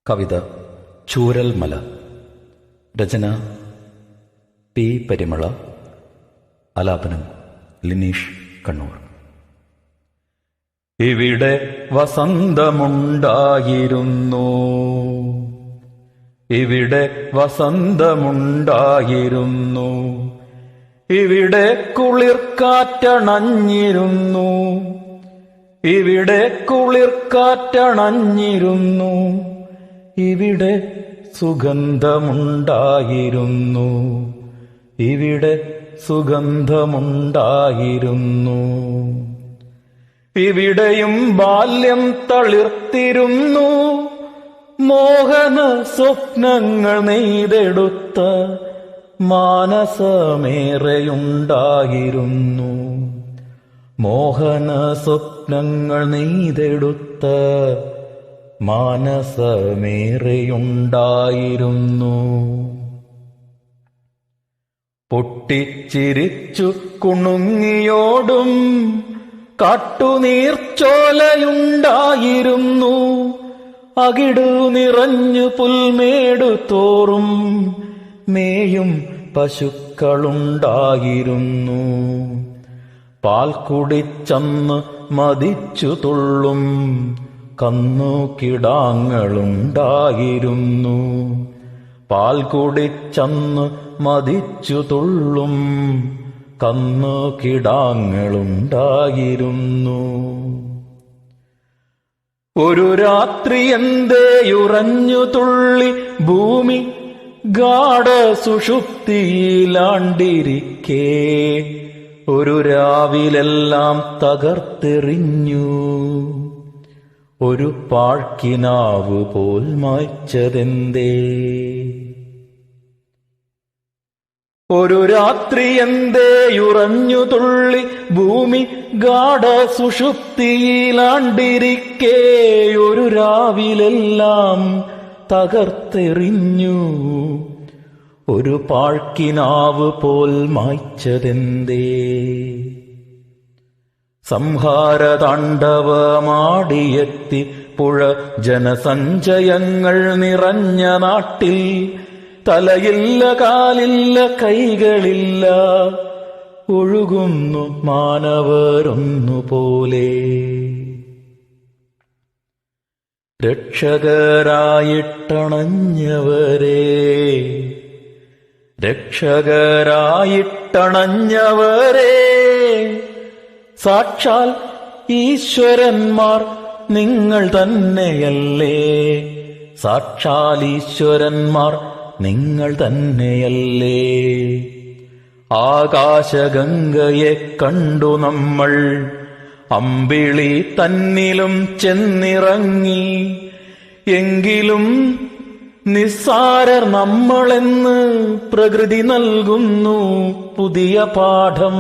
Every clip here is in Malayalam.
കവിത ചൂരൽമല. രചന പി. പരിമള. ആലാപനം ലിനീഷ് കണ്ണൂർ. ഇവിടെ വസന്തമുണ്ടായിരുന്നു, ഇവിടെ വസന്തമുണ്ടായിരുന്നു, ഇവിടെ കുളിർക്കാറ്റണഞ്ഞിരുന്നു, ഇവിടെ കുളിർക്കാറ്റണഞ്ഞിരുന്നു, ഇവിടെ സുഗന്ധമുണ്ടായിരുന്നു, ഇവിടെ സുഗന്ധമുണ്ടായിരുന്നു. ഇവിടെയും ബാല്യം തളിർത്തിരുന്നു, മോഹന സ്വപ്നങ്ങൾ നെയ്തെടുത്ത മാനസമേറെയുണ്ടായിരുന്നു, മോഹന സ്വപ്നങ്ങൾ നെയ്തെടുത്ത മാനസമേറെയുണ്ടായിരുന്നു. പൊട്ടിച്ചിരിച്ചു കുണുങ്ങിയോടും കാട്ടുനീർച്ചോലയുണ്ടായിരുന്നു, അകിടു നിറഞ്ഞു പുൽമേടു തോറും മേയും പശുക്കളുണ്ടായിരുന്നു. പാൽ കുടിച്ചന്ന് മതിച്ചു തുള്ളും കന്നുകിടാങ്ങളുണ്ടായിരുന്നു, പാൽ കുടിച്ചന്ന് മതിച്ചു തുള്ളും കന്നുകിടാങ്ങളുണ്ടായിരുന്നു. ഒരു രാത്രി എന്തേയുറഞ്ഞു തുള്ളി ഭൂമി ഗാഢ സുഷുപ്തിയിലാണ്ടിരിക്കേ, ഒരു രാവിലെല്ലാം തകർത്തെറിഞ്ഞു, ഒരു പാഴ്ക്കിനാവ് പോൽ മായ്ച്ചതെന്തേ. ഒരു രാത്രി എന്തേയുറഞ്ഞു തുള്ളി ഭൂമി ഗാഢ സുഷുപ്തിയിലാണ്ടിരിക്കേ, ഒരു രാവിലെല്ലാം തകർത്തെറിഞ്ഞു, ഒരു പാഴ്ക്കിനാവ് പോൽ മായ്ച്ചതെന്തേ. സംഹാരതാണ്ഡവമാടിയെത്തി പുഴ ജനസഞ്ചയങ്ങൾ നിറഞ്ഞ നാട്ടിൽ, തലയില്ല കാലില്ല കൈകളില്ല, ഒഴുകുന്നു മാനവരൊന്നുപോലെ. രക്ഷകരായിട്ടണഞ്ഞവരെ, രക്ഷകരായിട്ടണഞ്ഞവരെ, സാക്ഷാൽ ഈശ്വരന്മാർ നിങ്ങൾ തന്നെയല്ലേ, സാക്ഷാൽ ഈശ്വരന്മാർ നിങ്ങൾ തന്നെയല്ലേ. ആകാശഗംഗയെ കണ്ടു നമ്മൾ അമ്പിളി തന്നിലും ചെന്നിറങ്ങി, എങ്കിലും നിസ്സാരർ നമ്മളെന്ന് പ്രകൃതി നൽകുന്നു പുതിയ പാഠം.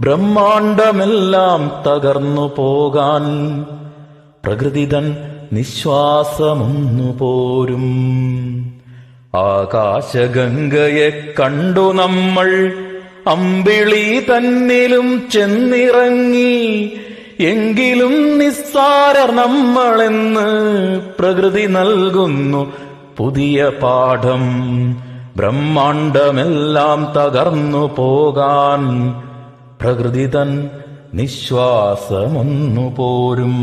ബ്രഹ്മാണ്ടമെല്ലാം തകർന്നു പോകാൻ പ്രകൃതി തൻ നിശ്വാസമൊന്നു പോരും. ആകാശഗംഗയെ കണ്ടു നമ്മൾ അമ്പിളി തന്നിലും ചെന്നിറങ്ങി, എങ്കിലും നിസ്സാരർ നമ്മളെന്ന് പ്രകൃതി നൽകുന്നു പുതിയ പാഠം. ബ്രഹ്മാണ്ടമെല്ലാം തകർന്നു പോകാൻ പ്രകൃതി തൻ നിശ്വാസമൊന്നു പോരും.